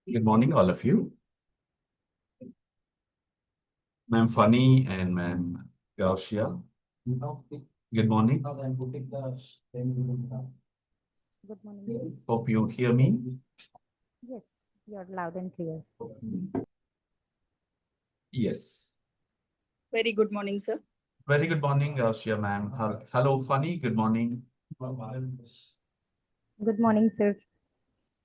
Good morning, all of you. Ma'am Funny and Ma'am Gausia. Good morning. Good morning, sir. Hope you hear me. Yes, you're loud and clear. Yes. Very good morning, sir. Very good morning, Gausia, ma'am. Hello, Funny. Good morning. Good morning, sir.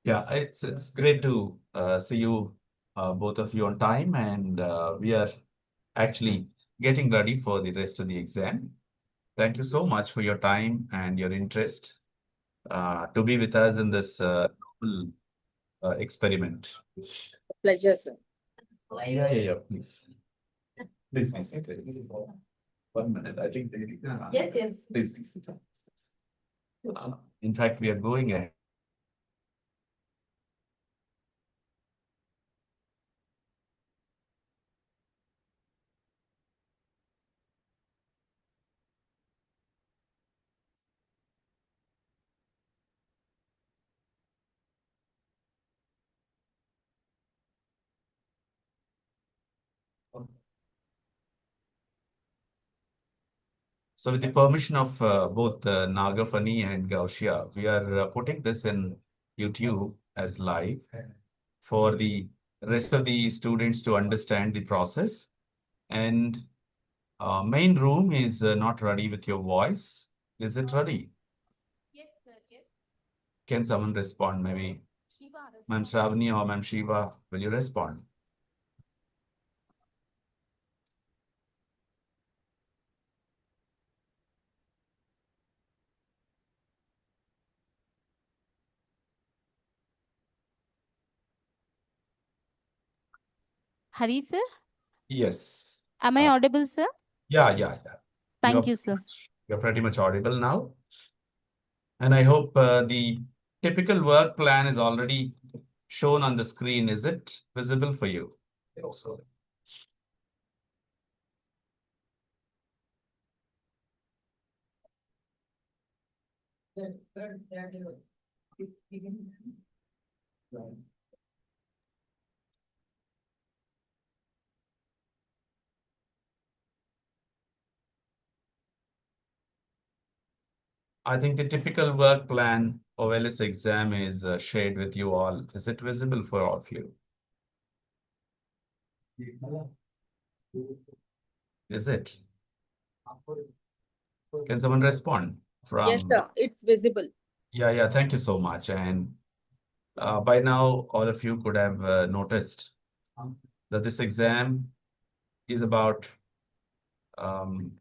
Yeah, it's great to see you both of you on time, and we are actually getting ready for the rest of the exam. Thank you so much for your time and your interest to be with us in this novel experiment. Pleasure, sir. Yeah. Please. Please be seated. 1 minute. I think they. Yes. Please be seated. In fact, we are going ahead. So, with the permission of both Nagafani and Gausia, we are putting this in YouTube as live for the rest of the students to understand the process. And main room is not ready with your voice. Is it ready? Yes, sir. Yes. Can someone respond? Maybe Ma'am Shravani or Ma'am Shiva, will you respond? Hari, sir. Yes. Am I audible, sir? Yeah. Thank you, sir. You're pretty much audible now. And I hope the typical work plan is already shown on the screen. Is it visible for you? Also. I think the typical work plan OLS exam is shared with you all. Is it visible for all of you? Is it? Can someone respond Yes, from? sir. It's visible. Yeah. Thank you so much. And by now, all of you could have noticed that this exam is about um,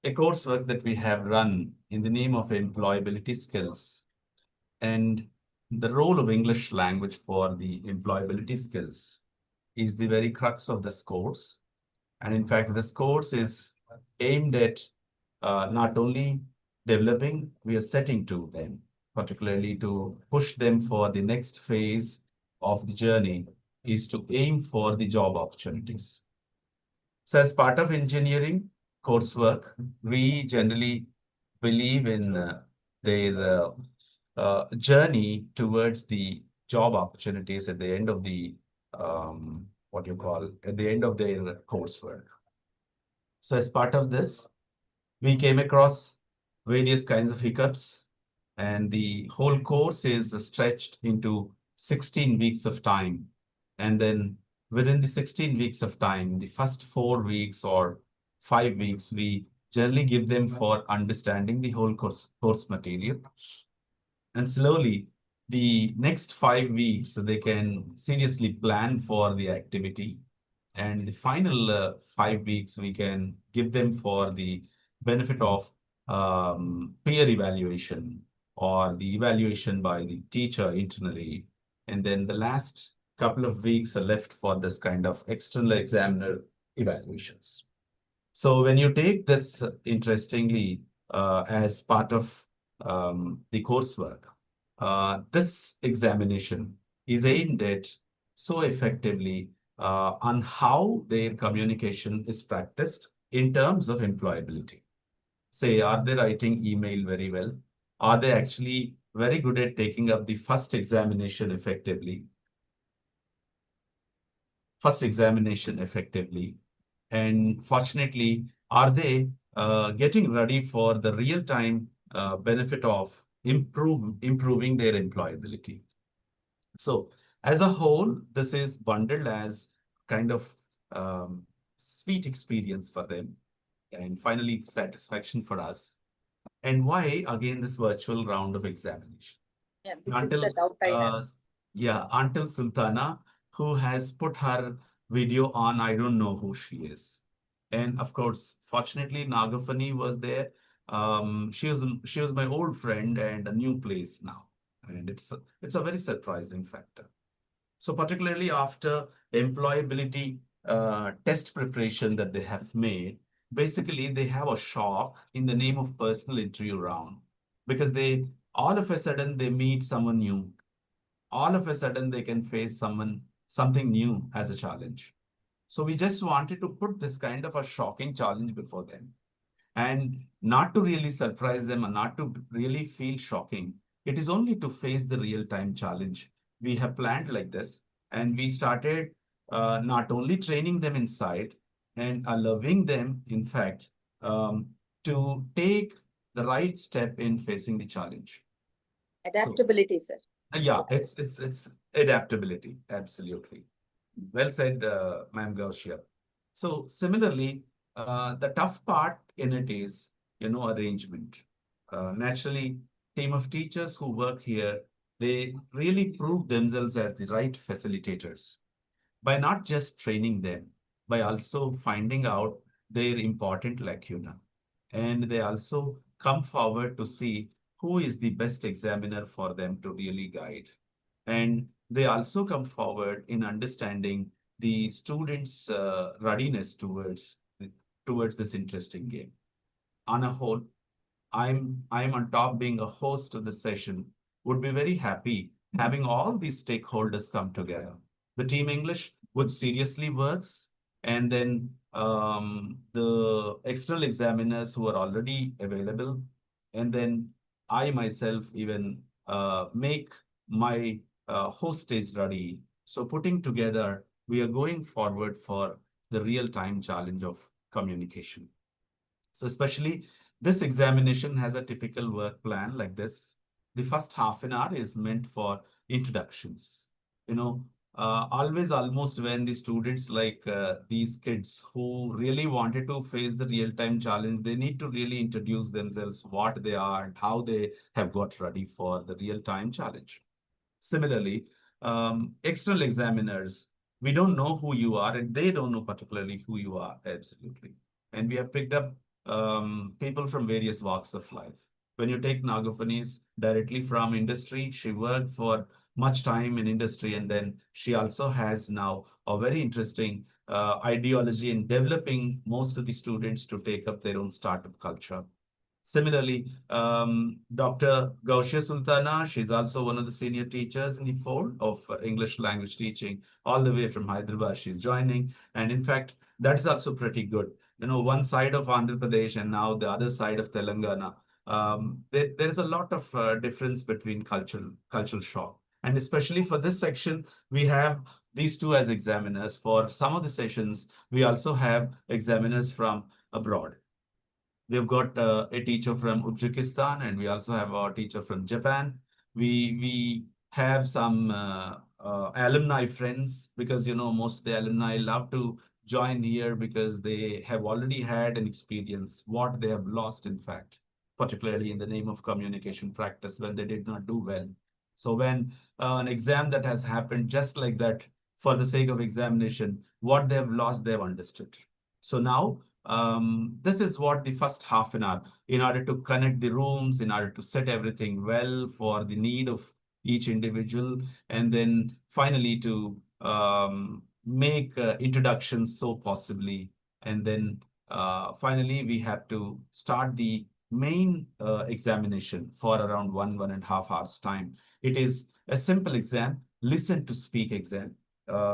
a coursework that we have run in the name of employability skills. And the role of English language for the employability skills is the very crux of this course. And in fact, this course is aimed at not only developing, we are setting to them, particularly to push them for the next phase of the journey, is to aim for the job opportunities. So, as part of engineering coursework, we generally believe in their journey towards the job opportunities at the end of the what you call at the end of their coursework. So, as part of this, we came across various kinds of hiccups, and the whole course is stretched into 16 weeks of time. And then within the 16 weeks of time, the first 4 weeks or 5 weeks, we generally give them for understanding the whole course material. And slowly, the next 5 weeks, they can seriously plan for the activity. And the final 5 weeks, we can give them for the benefit of peer evaluation or the evaluation by the teacher internally. And then the last couple of weeks are left for this kind of external examiner evaluations. So when you take this interestingly as part of the coursework, this examination is aimed at so effectively on how their communication is practiced in terms of employability. Say, are they writing email very well? Are they actually very good at taking up the first examination effectively? first examination effectively? And fortunately, are they getting ready for the real-time benefit of improving their employability? So as a whole, this is bundled as kind of um, sweet experience for them, and finally satisfaction for us. And why again this virtual round of examination? Yeah, this is Until the doubt I uh, asked. yeah, until Sultana, who has put her video on, I don't know who she is. And of course, fortunately, Nagafani was there. She was my old friend and a new place now. And it's a very surprising factor. So particularly after employability test preparation that they have made, basically they have a shock in the name of personal interview round, because they all of a sudden they meet someone new. All of a sudden they can face something new as a challenge. So we just wanted to put this kind of a shocking challenge before them, and not to really surprise them and not to really feel shocking. It is only to face the real-time challenge. We have planned like this, and we started not only training them inside and allowing them, in fact, um, to take the right step in facing the challenge. So Adaptability, sir. yeah, it's adaptability, absolutely. Well said, ma'am Gausia. So similarly, the tough part in it is, arrangement. Naturally, team of teachers who work here, they really prove themselves as the right facilitators by not just training them, by also finding out their important lacuna. And they also come forward to see who is the best examiner for them to really guide. And they also come forward in understanding the students' readiness towards this interesting game. On a whole, I'm on top being a host of the session, would be very happy having all these stakeholders come together. The team English would seriously works, and then the external examiners who are already available, and then I myself even make my hostage ready. So putting together, we are going forward for the real-time challenge of communication. So especially this examination has a typical work plan like this. The first half an hour is meant for introductions. Always almost when the students like these kids who really wanted to face the real-time challenge, they need to really introduce themselves, what they are and how they have got ready for the real-time challenge. Similarly, external examiners, we don't know who you are and they don't know particularly who you are, absolutely. And we have picked up people from various walks of life. When you take Nagafani's directly from industry, she worked for much time in industry, and then she also has now a very interesting ideology in developing most of the students to take up their own startup culture. Similarly, Dr. Gausia Sultana, she's also one of the senior teachers in the fold of English language teaching, all the way from Hyderabad. She's joining. And in fact, that's also pretty good. One side of Andhra Pradesh and now the other side of Telangana. There's a lot of difference between cultural shock. And especially for this section, we have these two as examiners. For some of the sessions, we also have examiners from abroad. We've got a teacher from Uzbekistan, and we also have a teacher from Japan. We have some alumni friends, because most of the alumni love to join here because they have already had an experience what they have lost, in fact, particularly in the name of communication practice when they did not do well. So when an exam that has happened just like that for the sake of examination, what they have lost, they have understood. So now this is what the first half an hour, in order to connect the rooms, in order to set everything well for the need of each individual, and then finally to make introductions so possibly. And then finally, we have to start the main examination for around 1.5 hours time. It is a simple exam, listen to speak exam.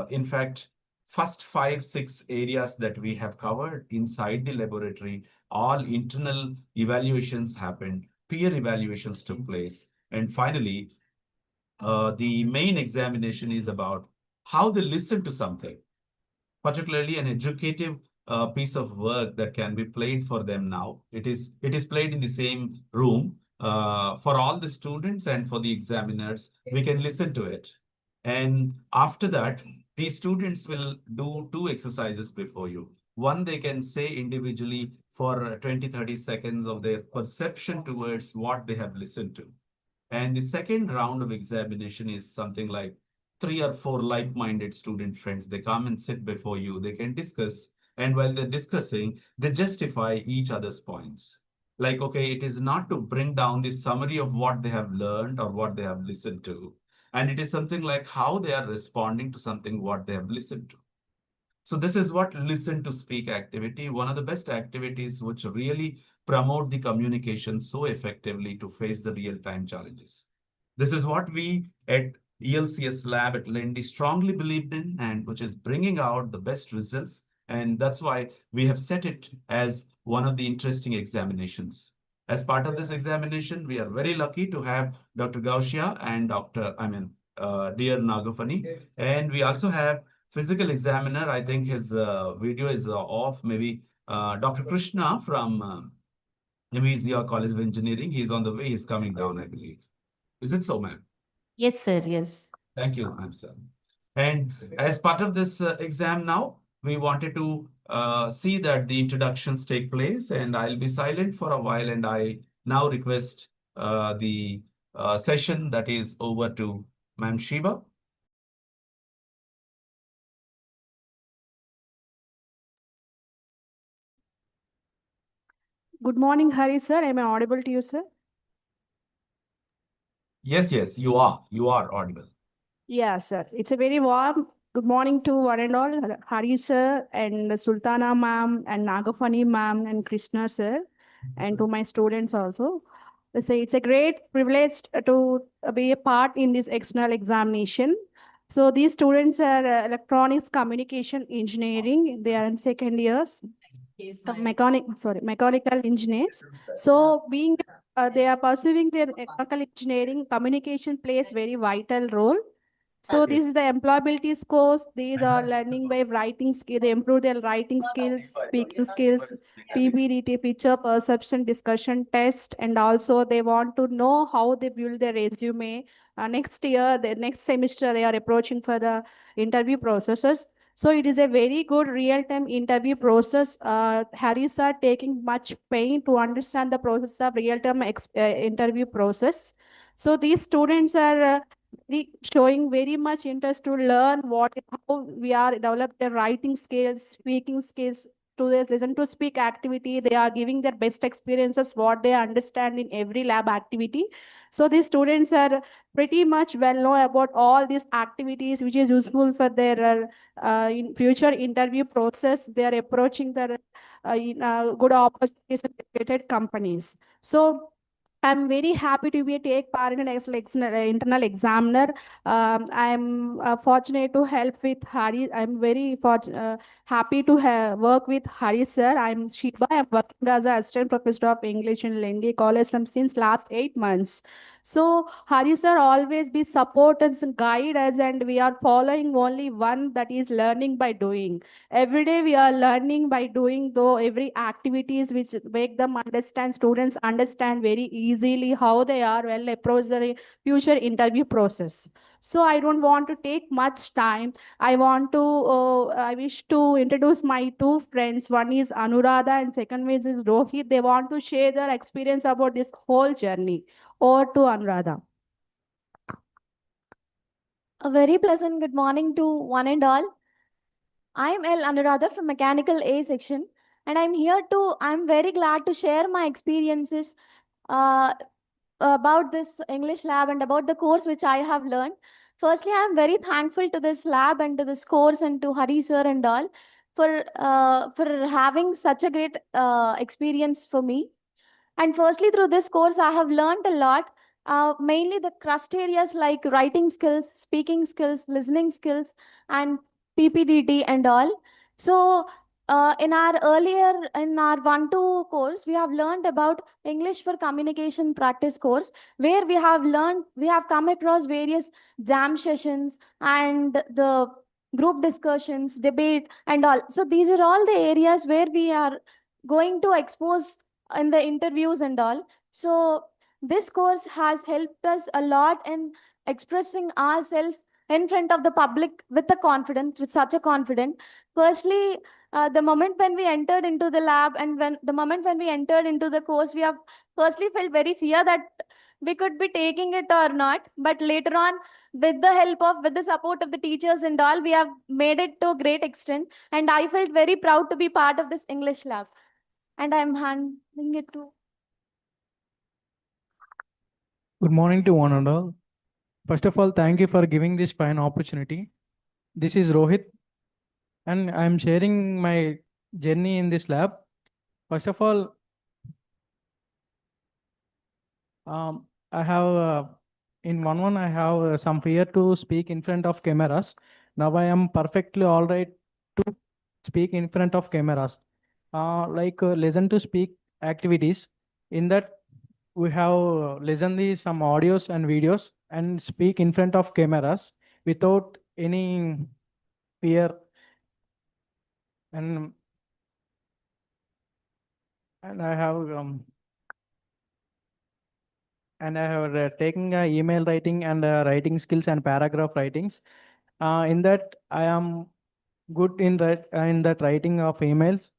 In fact, first 5, 6 areas that we have covered inside the laboratory, all internal evaluations happened, peer evaluations took place, and finally, the main examination is about how they listen to something. particularly an educative piece of work that can be played for them now. It is played in the same room for all the students and for the examiners. We can listen to it. And after that, the students will do two exercises before you. One, they can say individually for 20, 30 seconds of their perception towards what they have listened to. And the second round of examination is something like three or four like-minded student friends. They come and sit before you. They can discuss. And while they're discussing, they justify each other's points. Like, okay, it is not to bring down the summary of what they have learned or what they have listened to. And it is something like how they are responding to something what they have listened to. So this is what listen to speak activity, one of the best activities which really promote the communication so effectively to face the real-time challenges. This is what we at ELCS lab at Lindy strongly believed in and which is bringing out the best results. And that's why we have set it as one of the interesting examinations. As part of this examination, we are very lucky to have Dr. Gaushia and dear Nagafani. And we also have physical examiner. I think his video is off. Maybe Dr. Krishna from MVZR College of Engineering. He's on the way. He's coming down, I believe. Is it so, ma'am? Yes, sir. Yes. Thank you, ma'am, sir. And as part of this exam now, we wanted to see that the introductions take place, and I'll be silent for a while, and I now request the session that is over to Ma'am Shiva. Good morning, Hari sir. Am I audible to you, sir? Yes, yes, you are. You are audible. Yeah, sir. It's a very warm good morning to one and all, Hari sir and Sultana ma'am and Nagafani ma'am and Krishna sir, and to my students also. It's a great privilege to be a part in this external examination. So these students are electronics communication engineering. They are in second years. Mechanical engineers. So being they are pursuing their mechanical engineering, communication plays very vital role. So this is the employability scores. These are learning by writing skill. They improve their writing skills, speaking skills, PPDT, picture perception, discussion test, and also they want to know how they build their resume. Next year, the next semester, they are approaching for the interview processes. So it is a very good real-time interview process. Harris are taking much pain to understand the process of real-time interview process. So these students are showing very much interest to learn how we are develop their writing skills, speaking skills, to this listen to speak activity. They are giving their best experiences, what they understand in every lab activity. So these students are pretty much well know about all these activities, which is useful for their in future interview process. They are approaching the good opportunities in related companies. So I'm very happy to be a take part in an internal examiner. I'm fortunate to help with Hari. I'm very happy to work with Hari sir. I'm Shiba. I'm working as an assistant professor of English in Lendi College from since last 8 months. So Hari sir always be support us and guide us, and we are following only one, that is learning by doing. Every day we are learning by doing, though every activities which make them understand, students understand very easily how they are well approach the future interview process. So I don't want to take much time. I wish to introduce my two friends. One is Anuradha and second is Rohit. They want to share their experience about this whole journey. Or to Anuradha. A very pleasant good morning to one and all. I'm L. Anuradha from Mechanical A section, and I'm very glad to share my experiences uh, about this English lab and about the course which I have learned. Firstly, I'm very thankful to this lab and to this course and to Hari sir and all for having such a great experience for me. And firstly, through this course, I have learned a lot, mainly the crust areas like writing skills, speaking skills, listening skills, and PPDT and all. So, in our 1-2 course, we have learned about English for Communication practice course, where we have come across various jam sessions and the group discussions, debate, and all. So these are all the areas where we are going to expose in the interviews and all. So this course has helped us a lot in expressing ourselves in front of the public with a confidence, with such a confidence. Firstly, the moment when we entered into the lab and when the moment when we entered into the course, we have firstly felt very fear that we could be taking it or not. But later on, with the help of, with the support of the teachers and all, we have made it to a great extent. And I felt very proud to be part of this English lab. And I'm handing it to. Good morning to one and all. First of all, thank you for giving this fine opportunity. This is Rohit, and I'm sharing my journey in this lab. First of all, I have in one I have some fear to speak in front of cameras. Now I am perfectly all right to speak in front of cameras. Like listen to speak activities. In that we have listen the some audios and videos and speak in front of cameras without any fear, and and I have taken email writing and writing skills and paragraph writings. In that I am good in that writing of emails.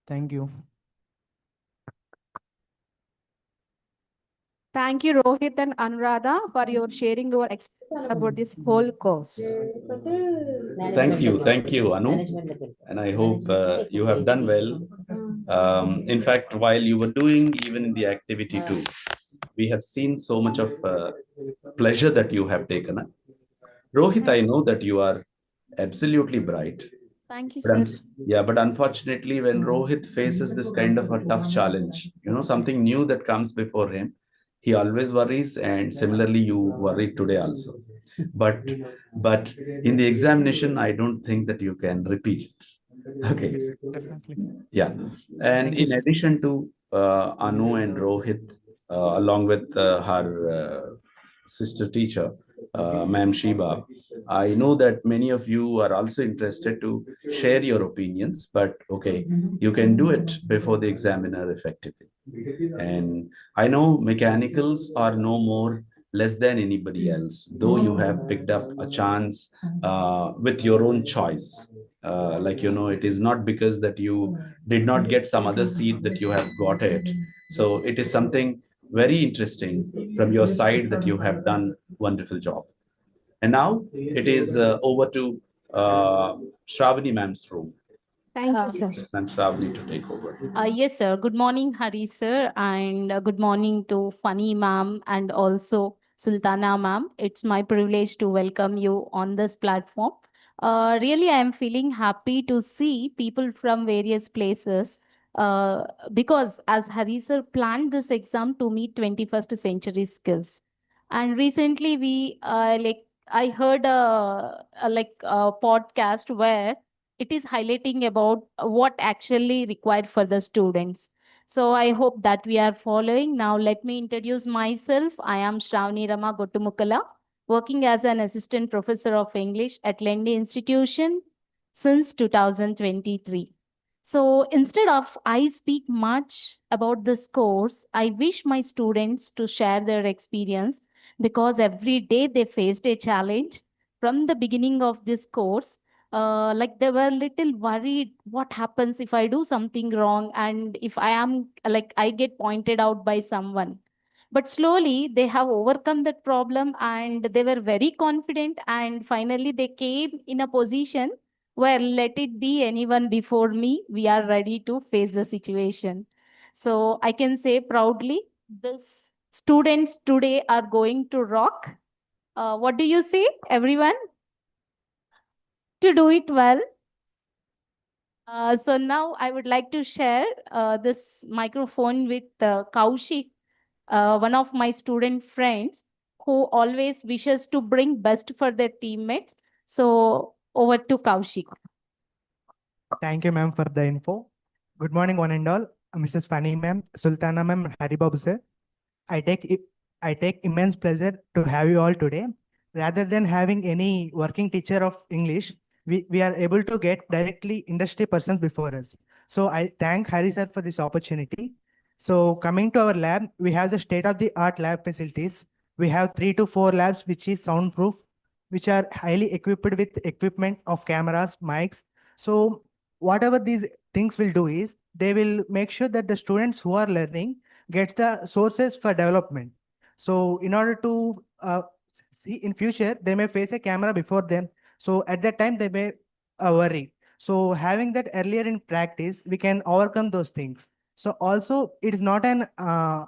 Thank you. Thank you, Rohit and Anuradha, for your sharing your experience about this whole course. Thank you, Anu. And I hope you have done well. In fact, while you were doing even in the activity too, we have seen so much of pleasure that you have taken. Rohit, I know that you are absolutely bright. Thank you, But sir. yeah, but unfortunately, when Rohit faces this kind of a tough challenge, something new that comes before him, he always worries, and similarly, you worried today also. But but in the examination, I don't think that you can repeat it. Okay. Definitely. Yeah. And Thank you, in sir. addition to Anu and Rohit, along with her sister teacher, Ma'am Shiba, I know that many of you are also interested to share your opinions, but okay, you can do it before the examiner effectively. And I know mechanicals are no more less than anybody else, though you have picked up a chance with your own choice. It is not because that you did not get some other seat that you have got it. So it is something very interesting from your side that you have done wonderful job. And now it is over to Shravani ma'am's room. Thank you, Uh, sir. Ma'am Shravani to take over. Yes, sir. Good morning, Hari sir, and good morning to Funny ma'am and also Sultana ma'am. It's my privilege to welcome you on this platform. Really, I am feeling happy to see people from various places because as Hari sir planned this exam to meet 21st century skills. And recently I heard a podcast where it is highlighting about what actually required for the students. So I hope that we are following. Now let me introduce myself. I am Shravani Rama Gottumukala, working as an assistant professor of English at Lendi Institution since 2023. So instead of I speak much about this course, I wish my students to share their experience because every day they faced a challenge from the beginning of this course. Like they were little worried what happens if I do something wrong and if I am like I get pointed out by someone. But slowly they have overcome that problem and they were very confident, and finally they came in a position where let it be anyone before me, we are ready to face the situation. So I can say proudly, this students today are going to rock. What do you say, everyone? To do it well. So now I would like to share this microphone with Kaushik, one of my student friends who always wishes to bring best for their teammates. So over to Kaushik. Thank you, ma'am, for the info. Good morning, one and all. Mrs. Fani, ma'am, Sultana, ma'am, Haribabu, sir. I take immense pleasure to have you all today. rather than having any working teacher of English, we are able to get directly industry persons before us. So I thank Hari sir for this opportunity. So coming to our lab, we have the state-of-the-art lab facilities. We have 3 to 4 labs, which is soundproof, which are highly equipped with equipment of cameras, mics. So whatever these things will do is they will make sure that the students who are learning gets the sources for development. So in order to see in future, they may face a camera before them. So at that time, they may worry. So having that earlier in practice, we can overcome those things. So also, it is not an a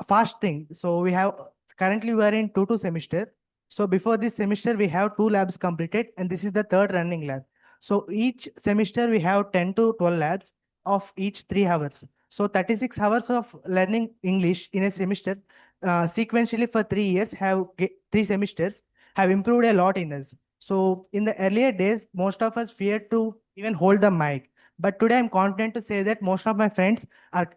fast thing. So we have currently we are in 2 semester. So before this semester, we have 2 labs completed, and this is the third running lab. So each semester we have 10 to 12 labs of each 3 hours. So 36 hours of learning English in a semester, sequentially for 3 years, 3 semesters have improved a lot in us. So in the earlier days, most of us feared to even hold the mic. But today I'm confident to say that most of my friends are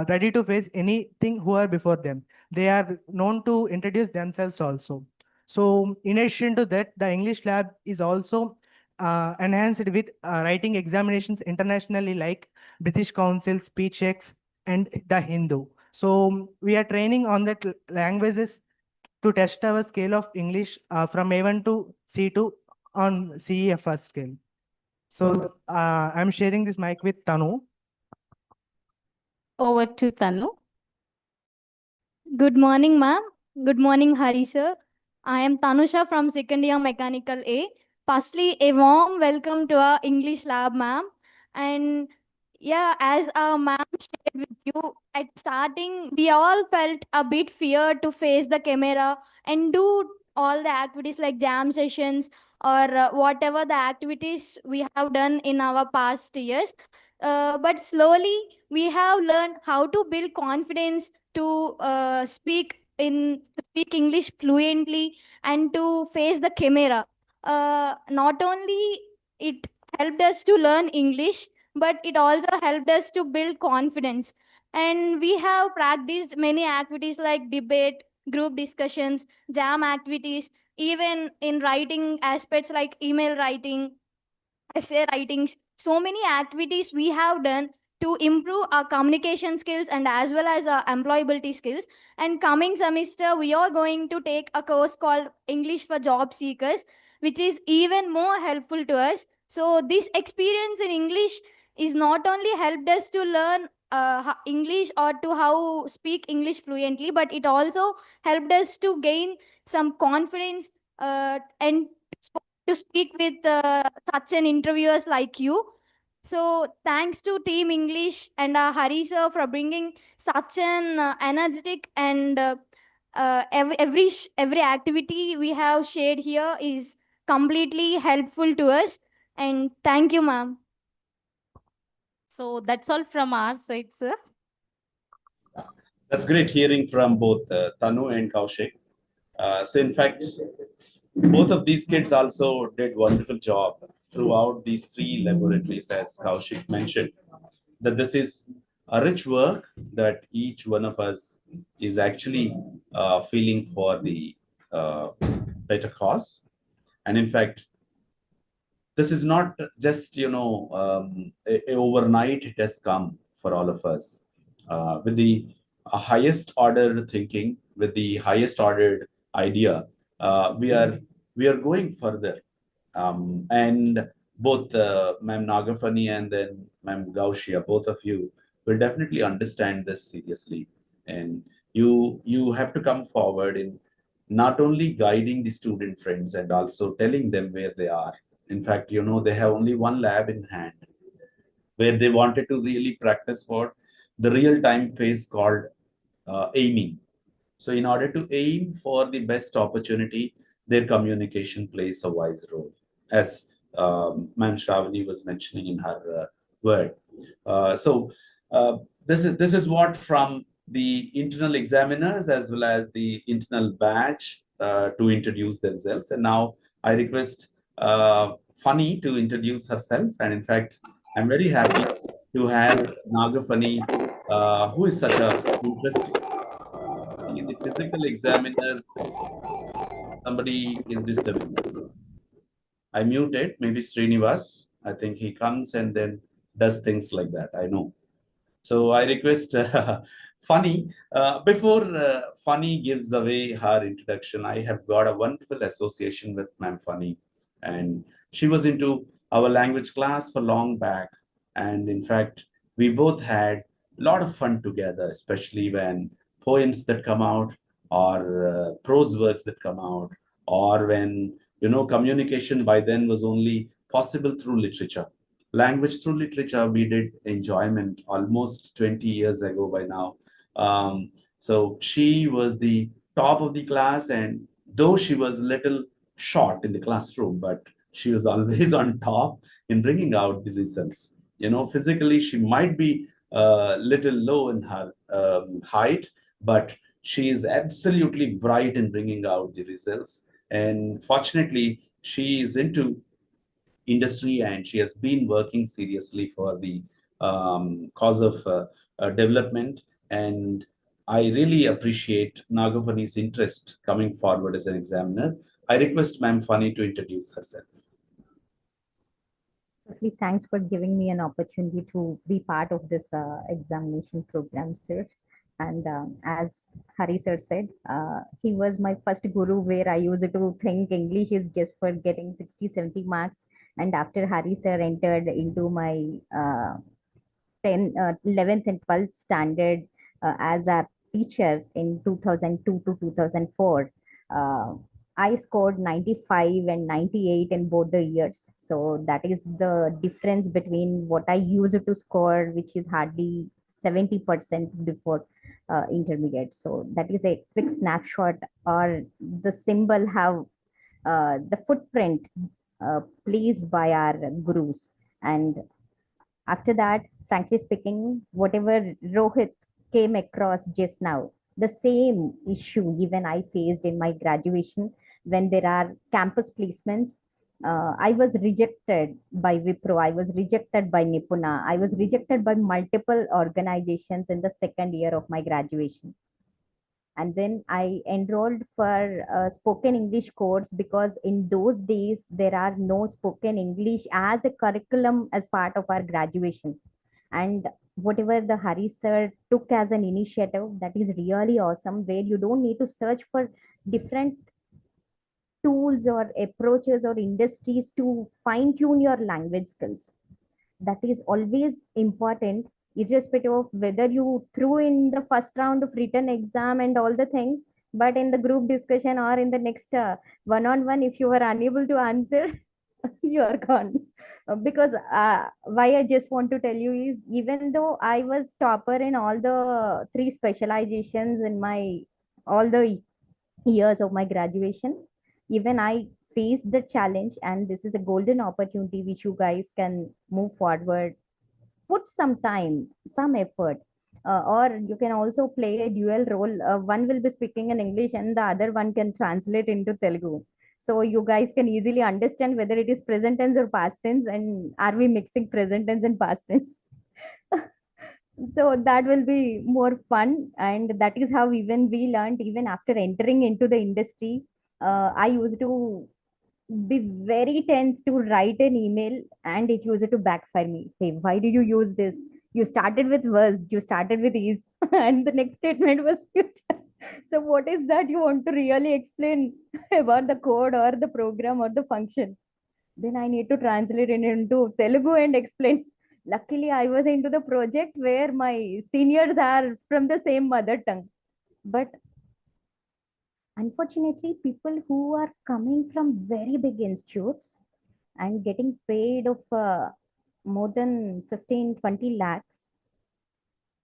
ready to face anything who are before them. They are known to introduce themselves also. So in addition to that, the English lab is also enhanced with writing examinations internationally like British Council, SpeechX, and the Hindu. So we are training on that languages to test our scale of English from A1 to C2 on CEFR scale. So I'm sharing this mic with Tanu. Over to Tanu. Good morning, ma'am. Good morning, Hari sir. I am Tanusha from second year Mechanical A. Firstly, a warm welcome to our English lab, ma'am. And yeah, as our ma'am shared with you, at starting, we all felt a bit fear to face the camera and do all the activities like jam sessions or whatever the activities we have done in our past years. But slowly, we have learned how to build confidence to speak English fluently and to face the camera. Not only it helped us to learn English, but it also helped us to build confidence. And we have practiced many activities like debate, group discussions, jam activities, even in writing aspects like email writing, essay writings, so many activities we have done to improve our communication skills and as well as our employability skills. And coming semester, we are going to take a course called English for Job Seekers, which is even more helpful to us. So this experience in English is not only helped us to learn English or to how speak English fluently, but it also helped us to gain some confidence and to speak with such an interviewers like you. So thanks to Team English and Hari sir for bringing such an energetic and every activity we have shared here is completely helpful to us. And thank you, ma'am. So that's all from our side, sir. That's great hearing from both Tanu and Kaushik. So in fact, both of these kids also did wonderful job throughout these 3 laboratories, as Kaushik mentioned, that this is a rich work that each one of us is actually feeling for the better cause. And in fact, this is not just, a overnight it has come for all of us. With the highest order thinking, with the highest ordered idea, we are going further. And both Ma'am Nagafani and then Ma'am Gaushia, both of you will definitely understand this seriously. And you have to come forward in not only guiding the student friends and also telling them where they are. In fact, they have only one lab in hand where they wanted to really practice for the real time phase called aiming. So in order to aim for the best opportunity, their communication plays a wise role, as Ma'am Shravani was mentioning in her word. So this is what from the internal examiners as well as the internal batch to introduce themselves. And now I request Funny to introduce herself. And in fact, I'm very happy to have Naga Funny, who is such a interesting in the physical examiner Somebody is disturbing us. I muted, maybe Srinivas. I think he comes and then does things like that. I know. So I request Funny, before Funny gives away her introduction, I have got a wonderful association with Ma'am Funny. And she was into our language class for long back. And in fact, we both had a lot of fun together, especially when poems that come out or prose works that come out, or when, communication by then was only possible through literature. Language through literature, we did enjoyment almost 20 years ago by now. So she was the top of the class, and though she was a little short in the classroom, but she was always on top in bringing out the results. Physically, she might be a little low in her height, but she is absolutely bright in bringing out the results. And fortunately, she is into industry, and she has been working seriously for the cause of development. And I really appreciate Nagavani's interest coming forward as an examiner. I request Ma'am Fani to introduce herself. Firstly, thanks for giving me an opportunity to be part of this examination program, sir. And as Hari sir said, he was my first guru, where I used to think English is just for getting 60, 70 marks. And after Hari sir entered into my 11th and 12th standard as a teacher in 2002 to 2004, I scored 95 and 98 in both the years. So that is the difference between what I used to score, which is hardly 70% before intermediate. So that is a quick snapshot, or the symbol how the footprint placed by our gurus. And after that, frankly speaking, whatever Rohit came across just now, the same issue even I faced in my graduation when there are campus placements. I was rejected by Wipro, I was rejected by Nipuna, I was rejected by multiple organizations in the second year of my graduation. And then I enrolled for a spoken English course, because in those days there are no spoken English as a curriculum as part of our graduation. And whatever the Hari sir took as an initiative, that is really awesome, where you don't need to search for different tools or approaches or industries to fine tune your language skills. That is always important, irrespective of whether you threw in the first round of written exam and all the things, but in the group discussion or in the next one-on-one, if you are unable to answer, you are gone. Because why I just want to tell you is, even though I was topper in all the three specializations in my all the years of my graduation, even I faced the challenge, and this is a golden opportunity which you guys can move forward, put some time, some effort. Or you can also play a dual role. One will be speaking in English and the other one can translate into Telugu. So you guys can easily understand whether it is present tense or past tense, and are we mixing present tense and past tense. So that will be more fun, and that is how even we learned. Even after entering into the industry, I used to be very tense to write an email, and it used to backfire me. Hey, why did you use this? You started with was, you started with is, and the next statement was future. So what is that you want to really explain about the code or the program or the function? Then I need to translate it into Telugu and explain. Luckily, I was into the project where my seniors are from the same mother tongue. But unfortunately, people who are coming from very big institutes and getting paid of more than 15, 20 lakhs,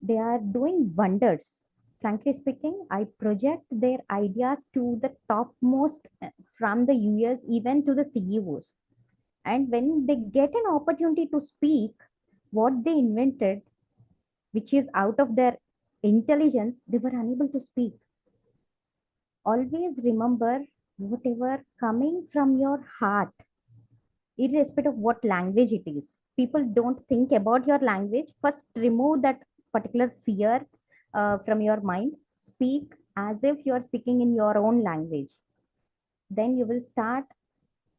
they are doing wonders. Frankly speaking, I project their ideas to the topmost from the US, even to the CEOs. And when they get an opportunity to speak what they invented, which is out of their intelligence, they were unable to speak. Always remember, whatever coming from your heart, irrespective of what language it is. People don't think about your language. First, remove that particular fear from your mind. Speak as if you are speaking in your own language. then you will start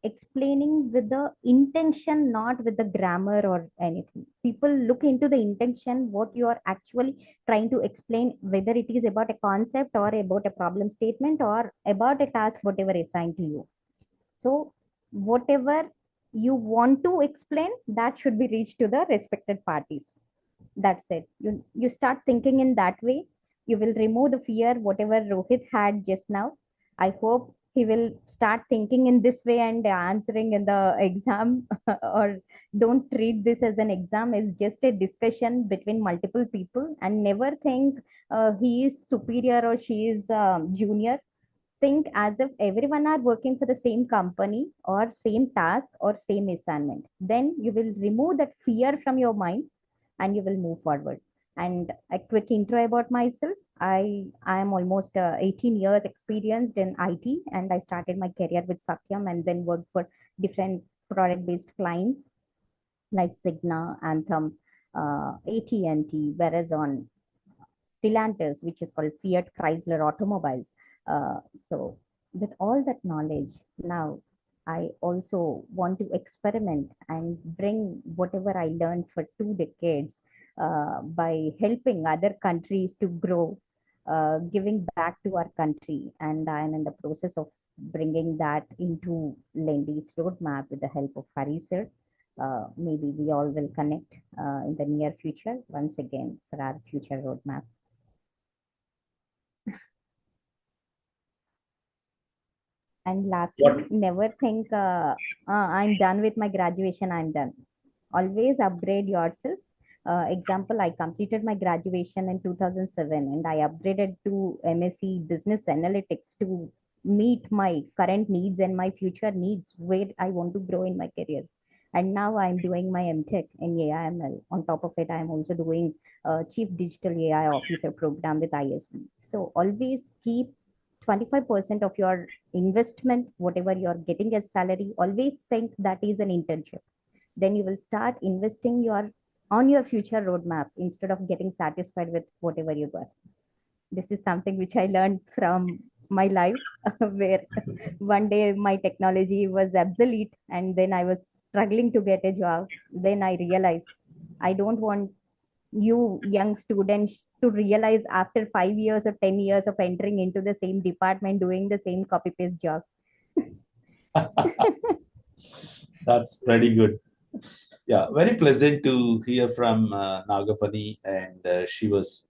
explaining with the intention, not with the grammar or anything. People look into the intention, what you are actually trying to explain, whether it is about a concept or about a problem statement or about a task, whatever assigned to you. So whatever you want to explain, that should be reached to the respected parties. That's it. You start thinking in that way. You will remove the fear, whatever Rohit had just now. I hope he will start thinking in this way and answering in the exam or don't treat this as an exam. It's just a discussion between multiple people and never think he is superior or she is junior. Think as if everyone are working for the same company or same task or same assignment. Then you will remove that fear from your mind and you will move forward. And a quick intro about myself. I am almost 18 years experienced in IT, and I started my career with Satyam and then worked for different product based clients like Cigna, Anthem, AT&T, Verizon, Stellantis, which is called Fiat Chrysler Automobiles. So, with all that knowledge, now I also want to experiment and bring whatever I learned for 2 decades by helping other countries to grow, giving back to our country. And I am in the process of bringing that into Lendy's roadmap with the help of Hari sir. Maybe we all will connect in the near future once again for our future roadmap. And lastly, What? never think I'm done with my graduation, I'm done. Always upgrade yourself. Example, I completed my graduation in 2007 and I upgraded to MSc Business Analytics to meet my current needs and my future needs where I want to grow in my career. And now I'm doing my MTech in AIML. On top of it, I'm also doing Chief Digital AI Officer program with ISB. So always keep 25% of your investment, whatever you're getting as salary, always think that is an internship. Then you will start investing your on your future roadmap instead of getting satisfied with whatever you got. This is something which I learned from my life, where one day my technology was obsolete and then I was struggling to get a job. Then I realized I don't want you young students to realize after 5 years or 10 years of entering into the same department doing the same copy paste job. That's pretty good. Yeah, very pleasant to hear from Nagafani, and she was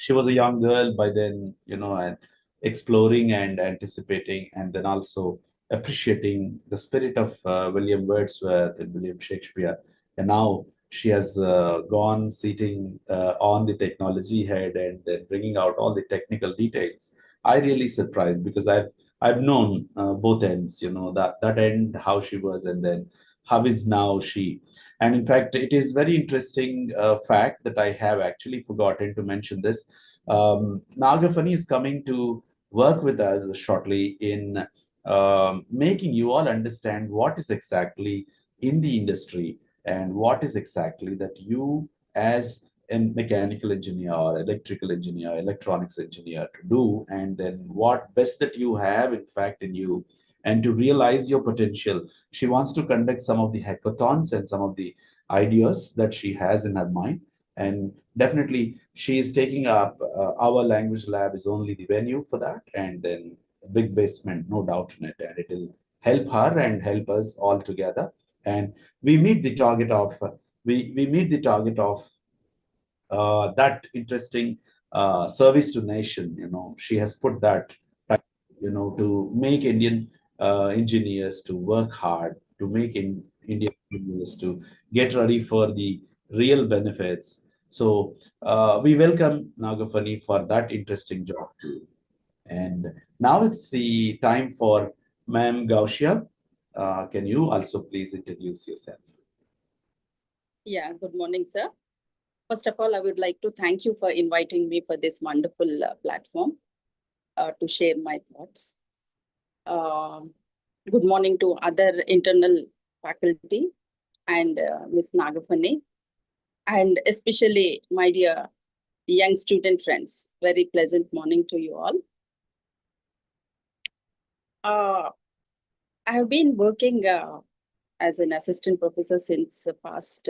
a young girl by then, and exploring and anticipating, and then also appreciating the spirit of William Wordsworth and William Shakespeare. And now she has gone sitting on the technology head and then bringing out all the technical details. I really surprised because I've known both ends, that end how she was, and then how is now she. And in fact, it is very interesting fact that I have actually forgotten to mention this. Nagafani is coming to work with us shortly in making you all understand what is exactly in the industry and what is exactly that you as a mechanical engineer or electrical engineer, electronics engineer to do, and then what best that you have in fact in you, and to realize your potential. She wants to conduct some of the hackathons and some of the ideas that she has in her mind. And definitely, she is taking up our language lab is only the venue for that, and then a big basement, no doubt in it, and it will help her and help us all together. And we meet the target of we meet the target of that interesting service to nation. She has put that, to make Indian engineers to work hard, to make Indian engineers to get ready for the real benefits. So we welcome Nagafani for that interesting job too. And now it's the time for Ma'am Gaushia. Can you also please introduce yourself? Yeah, good morning, sir. First of all, I would like to thank you for inviting me for this wonderful platform to share my thoughts. Good morning to other internal faculty and Ms. Nagafani, and especially my dear young student friends. Very pleasant morning to you all. I have been working as an assistant professor since the past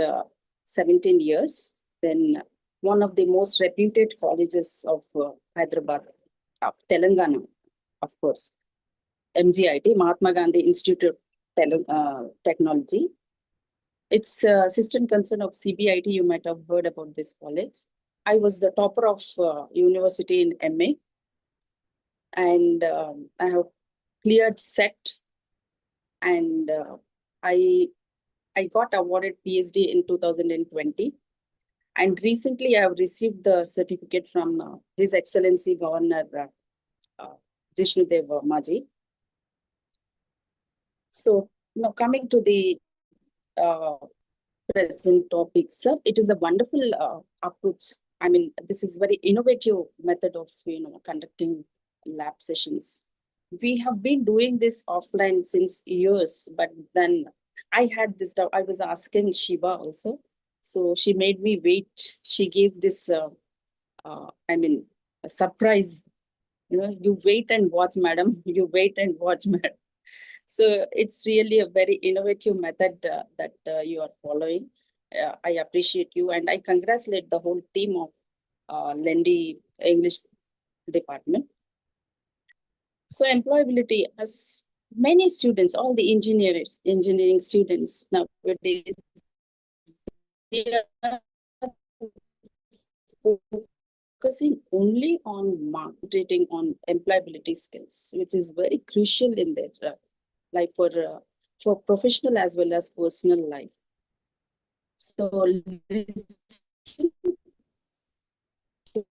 17 years. Then one of the most reputed colleges of Hyderabad, of Telangana, of course, MGIT, Mahatma Gandhi Institute of Technology. It's a assistant concern of CBIT. You might have heard about this college. I was the topper of university in MA, and I have cleared SET, and I got awarded PhD in 2020. And recently, I have received the certificate from His Excellency Governor Jishnudev Maji. So, now coming to the uh, present topic, sir, it is a wonderful approach. I mean, this is very innovative method of conducting lab sessions. We have been doing this offline since years, but then I had this doubt. I was asking Shiva also, so she made me wait. She gave this, I mean, a surprise. You wait and watch, madam. You wait and watch, madam. So it's really a very innovative method that you are following. I appreciate you, and I congratulate the whole team of Lendi English department. So employability, as many students, all the engineering students nowadays, they are focusing only on marketing, on employability skills, which is very crucial in their life for professional as well as personal life. So listen to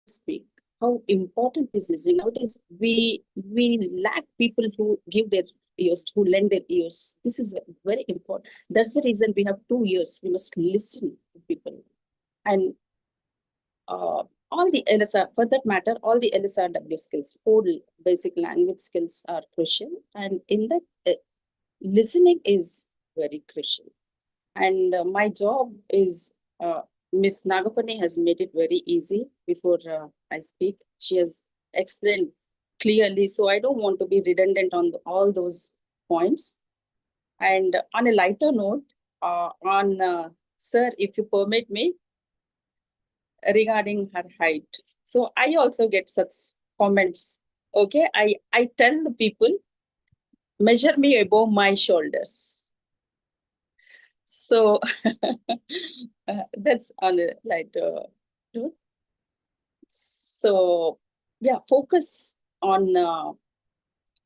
speak. How important is listening? Nowadays, we lack people who give their ears, who lend their ears. This is very important. That's the reason we have 2 years. We must listen to people. And all the LSR, for that matter, all the LSRW skills, 4 basic language skills are crucial. And in that, listening is very crucial. And my job is, Miss Nagapani has made it very easy before I speak. She has explained clearly, so I don't want to be redundant on all those points. And on a lighter note, sir, if you permit me, regarding her height. So I also get such comments. Okay, I tell the people, measure me above my shoulders. So that's on a lighter note. So yeah, focus on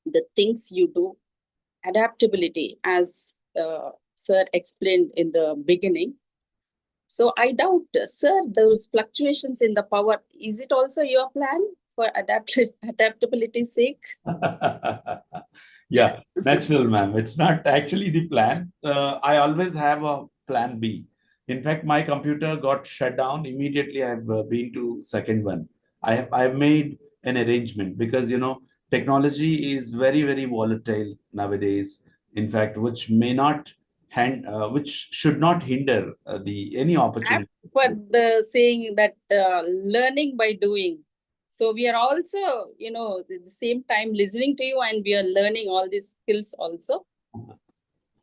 the things you do. Adaptability, as sir explained in the beginning. So I doubt, sir, those fluctuations in the power, is it also your plan for adaptability's sake? Yeah, natural, ma'am. It's not actually the plan. I always have a plan B. In fact, my computer got shut down immediately. I've been to second one. I've made an arrangement because technology is very very volatile nowadays. In fact, which should not hinder the any opportunity. But the saying that learning by doing. So we are also, at the same time listening to you, and we are learning all these skills also.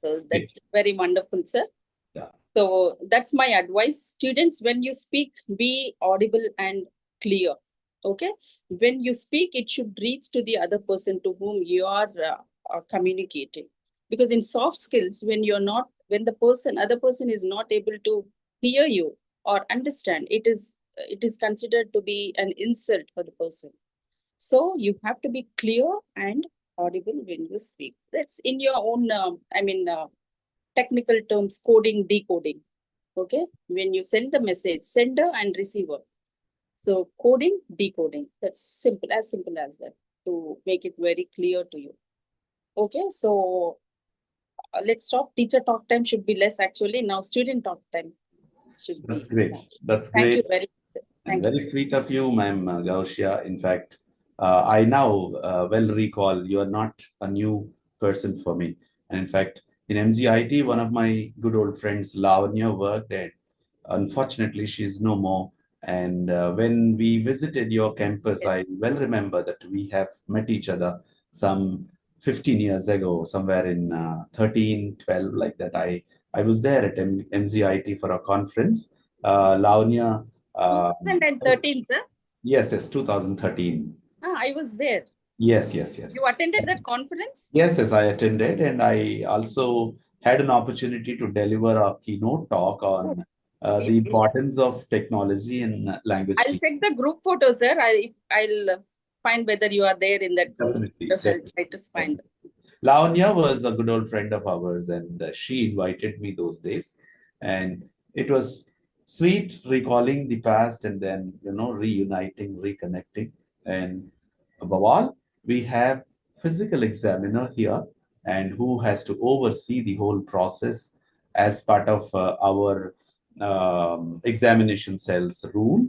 So that's very wonderful, sir. Yeah. So that's my advice. Students, when you speak, be audible and clear. Okay. When you speak, it should reach to the other person to whom you are communicating. Because in soft skills, when the other person is not able to hear you or understand, it is considered to be an insult for the person. So you have to be clear and audible when you speak. That's in your own, technical terms, coding, decoding. Okay, when you send the message, sender and receiver. So coding, decoding. That's simple as that, to make it very clear to you. Okay, so let's stop. Teacher talk time should be less actually. Now student talk time should be. That's great. That's Thank great. you very much. And Thank you. very sweet of you, ma'am Gausia. In fact, I now well recall you are not a new person for me. And in fact, in MGIT, one of my good old friends, Lavanya, worked, and unfortunately, she is no more. And when we visited your campus, Yes. I well remember that we have met each other some 15 years ago, somewhere in 13, 12, like that. I was there at MZIT for a conference. Lavanya. Was- 2013, sir. yes, 2013. I was there. Yes. You attended that conference? Yes, I attended, and I also had an opportunity to deliver a keynote talk on the importance of technology in language I'll teaching. check the group photo, sir. I'll find whether you are there in that group. Definitely, I'll definitely. try to find. Lavanya was a good old friend of ours, and she invited me those days. And it was sweet recalling the past and then, reuniting, reconnecting. And above all, we have physical examiner here and who has to oversee the whole process as part of our examination cells rule.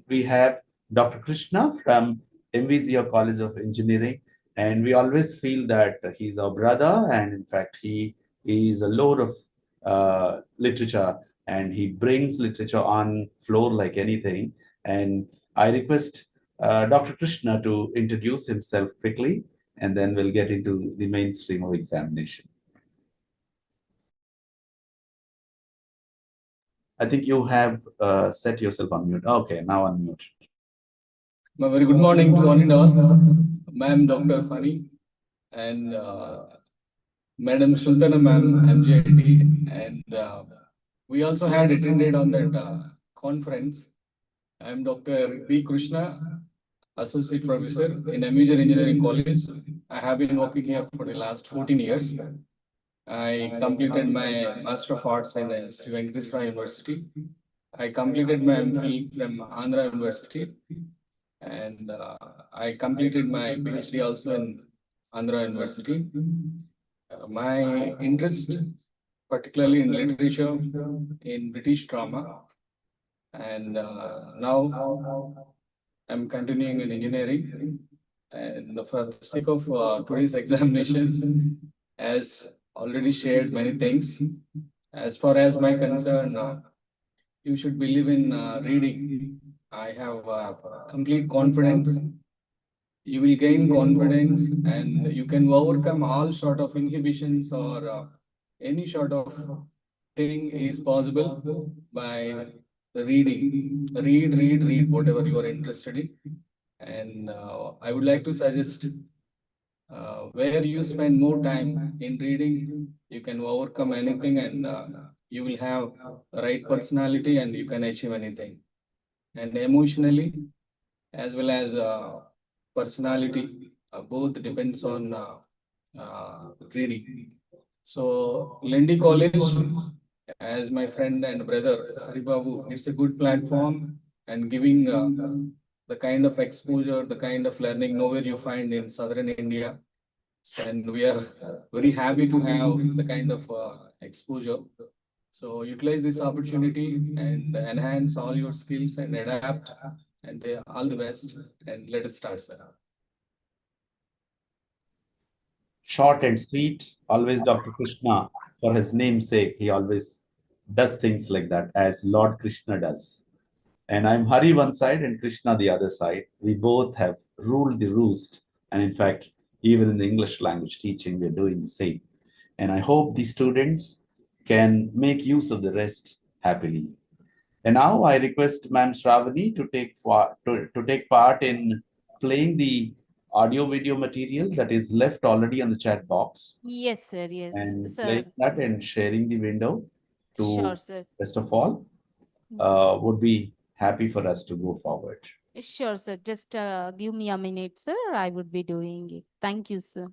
We have Dr. Krishna from MVZO College of Engineering, and we always feel that he's our brother, and in fact he is a load of literature, and he brings literature on floor like anything. And I request Dr. Krishna to introduce himself quickly, and then we'll get into the mainstream of examination. I think you have set yourself on mute. Okay, now unmute. A very good morning to one and all. Ma'am Dr. Fani and Madam Sultana Ma'am MJIT, and we also had attended on that conference. I am Dr. B. Krishna, Associate Professor in a major engineering college. I have been working here for the last 14 years. I completed my Master of Arts in Sri Venkateswara University. I completed my MPhil from Andhra University, and I completed my PhD also in Andhra University. My interest, particularly in literature, in British drama, and now I'm continuing in engineering. And for the sake of today's examination, as already shared many things, as far as my concern, you should believe in reading. I have complete confidence. You will gain confidence, and you can overcome all sort of inhibitions or any sort of thing is possible by reading. Read whatever you are interested in. And I would like to suggest where you spend more time in reading, you can overcome anything, and you will have the right personality and you can achieve anything. And emotionally, as well as personality, both depends on reading. So, Lendi College, as my friend and brother Haribabu, it's a good platform and giving the kind of exposure, the kind of learning nowhere you find in southern India. And we are very happy to have the kind of exposure. So utilize this opportunity and enhance all your skills and adapt. And all the best. And let us start, sir. Short and sweet, always Dr. Krishna, for his name's sake, he always does things like that, as Lord Krishna does. And I'm Hari one side and Krishna the other side. We both have ruled the roost. And in fact, even in the English language teaching, we're doing the same. And I hope the students can make use of the rest happily. And now I request Ma'am Shravani to take part in playing the audio video material that is left already on the chat box, Yes, sir. Yes, and sir. playing that and sharing the window Sure, to sir. best of all would be happy for us to go forward. Sure, sir. Just give me a minute, sir. I would be doing it. Thank you, sir.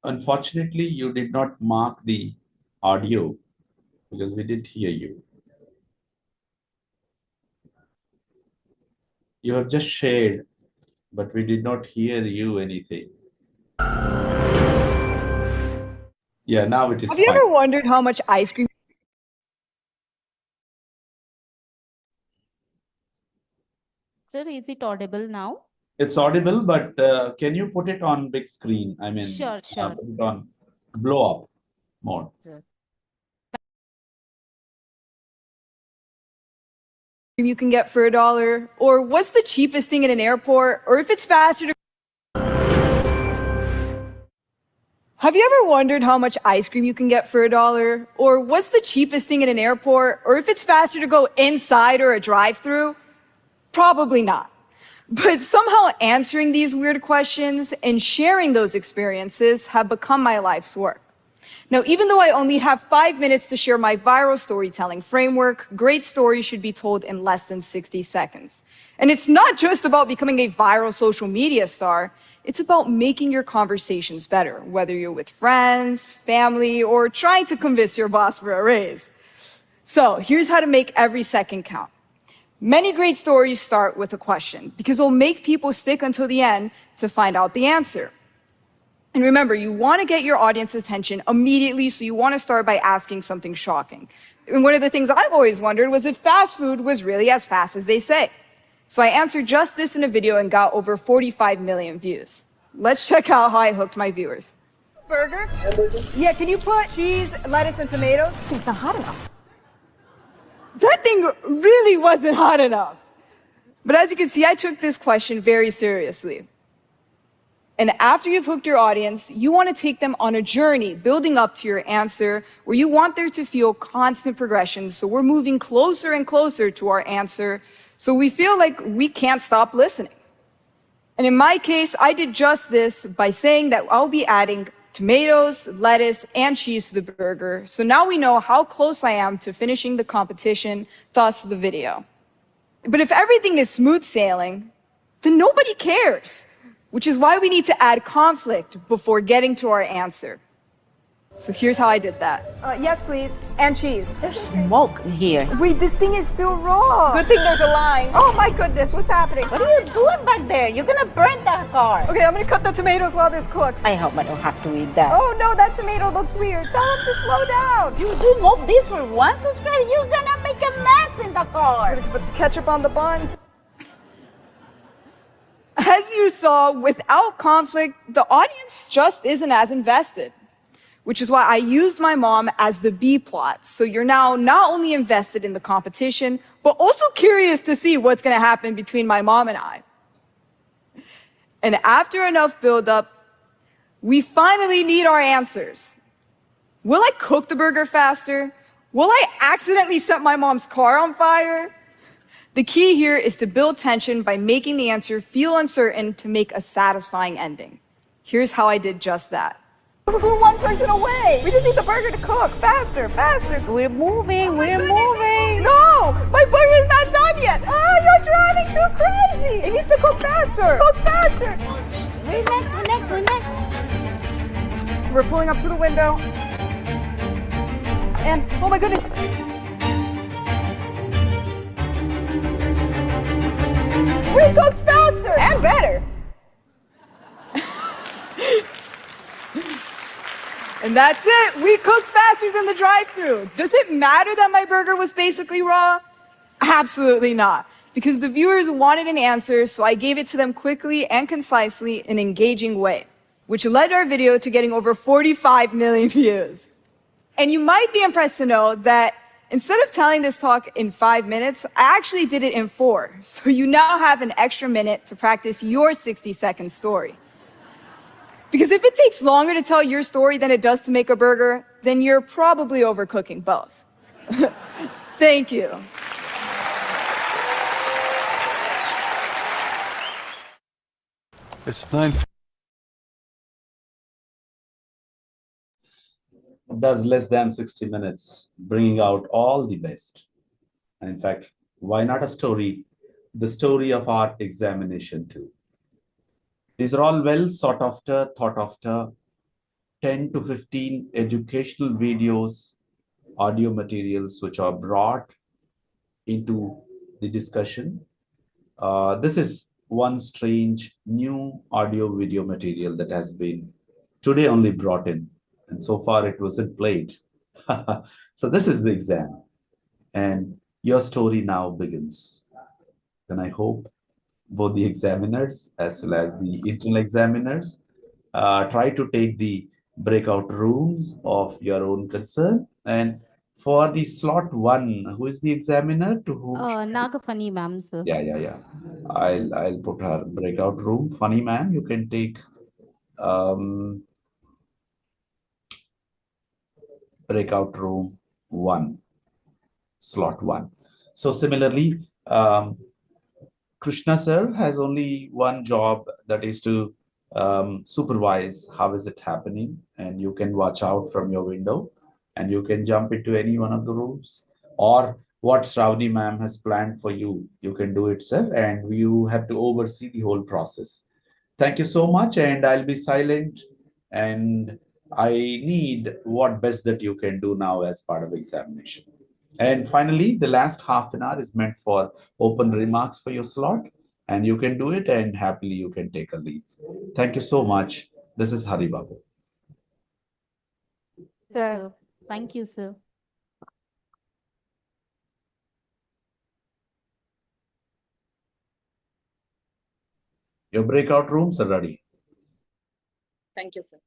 Unfortunately, you did not mark the audio because we didn't hear you. You have just shared, but we did not hear you anything. Yeah, now it is Have you fine. ever wondered how much ice cream? Sir, is it audible now? It's audible, but can you put it on big screen? I mean, Sure, sure. put it on blow up mode. Sure. You can get for $1, or what's the cheapest thing in an airport, or if it's faster to. Have you ever wondered how much ice cream you can get for $1, or what's the cheapest thing in an airport, or if it's faster to go inside or a drive-through? Probably not. But somehow answering these weird questions and sharing those experiences have become my life's work. Now, even though I only have 5 minutes to share my viral storytelling framework, great stories should be told in less than 60 seconds. And it's not just about becoming a viral social media star, it's about making your conversations better, whether you're with friends, family, or trying to convince your boss for a raise. So here's how to make every second count. Many great stories start with a question because it'll make people stick until the end to find out the answer. And remember, you want to get your audience's attention immediately, so you want to start by asking something shocking. And one of the things I've always wondered was if fast food was really as fast as they say. So I answered just this in a video and got over 45 million views. Let's check out how I hooked my viewers. Burger? Yeah, can you put cheese, lettuce, and tomatoes? It's not hot enough. That thing really wasn't hot enough. But as you can see, I took this question very seriously. And after you've hooked your audience, you want to take them on a journey building up to your answer where you want there to feel constant progression. So we're moving closer and closer to our answer. So we feel like we can't stop listening. And in my case, I did just this by saying that I'll be adding tomatoes, lettuce, and cheese to the burger. So now we know how close I am to finishing the competition, thus the video. But if everything is smooth sailing, then nobody cares, which is why we need to add conflict before getting to our answer. So here's how I did that. Yes, please, and cheese. There's smoke in here. Wait, this thing is still raw. Good thing there's a line. Oh my goodness, what's happening? What are you doing back there? You're gonna burn that car. Okay, I'm gonna cut the tomatoes while this cooks. I hope I don't have to eat that. Oh no, that tomato looks weird. Tell him to slow down. You do move this for one subscriber, you're gonna make a mess in the car. I'm gonna put the ketchup on the buns. As you saw, without conflict, the audience just isn't as invested. Which is why I used my mom as the B plot. So you're now not only invested in the competition, but also curious to see what's gonna happen between my mom and I. And after enough buildup, we finally need our answers. Will I cook the burger faster? Will I accidentally set my mom's car on fire? The key here is to build tension by making the answer feel uncertain to make a satisfying ending. Here's how I did just that. We're one person away. We just need the burger to cook. Faster, faster. We're moving, we're moving. No, my burger's not done yet. Oh, you're driving too crazy. It needs to cook faster. Cook faster. We're next, we're next, we're next. We're pulling up to the window. And, oh my goodness. We cooked faster. And better. And that's it. We cooked faster than the drive-thru. Does it matter that my burger was basically raw? Absolutely not. Because the viewers wanted an answer, so I gave it to them quickly and concisely in an engaging way, which led our video to getting over 45 million views. And you might be impressed to know that instead of telling this talk in 5 minutes, I actually did it in 4. So you now have an extra minute to practice your 60-second story. Because if it takes longer to tell your story than it does to make a burger, then you're probably overcooking both. Thank you. It's 9. Does less than 60 minutes, bringing out all the best. And in fact, why not a story? The story of our examination too. These are all well sought after, thought after, 10 to 15 educational videos, audio materials which are brought into the discussion. This is one strange new audio video material that has been today only brought in, and so far it wasn't played. So this is the exam, and your story now begins. And I hope both the examiners as well as the internal examiners try to take the breakout rooms of your own concern. And for the slot one, who is the examiner to whom? Nagafani ma'am, sir. Yeah. I'll put her breakout room. Funny man, you can take breakout room one, slot one. So similarly, Krishna sir has only one job, that is to supervise how is it happening, and you can watch out from your window and you can jump into any one of the rooms, or what Shravani ma'am has planned for you, you can do it, sir, and you have to oversee the whole process. Thank you so much, and I'll be silent, and I need what best that you can do now as part of examination. And finally, the last half an hour is meant for open remarks for your slot, and you can do it, and happily you can take a leave. Thank you so much. This is Hari Babu. Sir. Thank you, sir. Your breakout rooms are ready. Thank you, sir.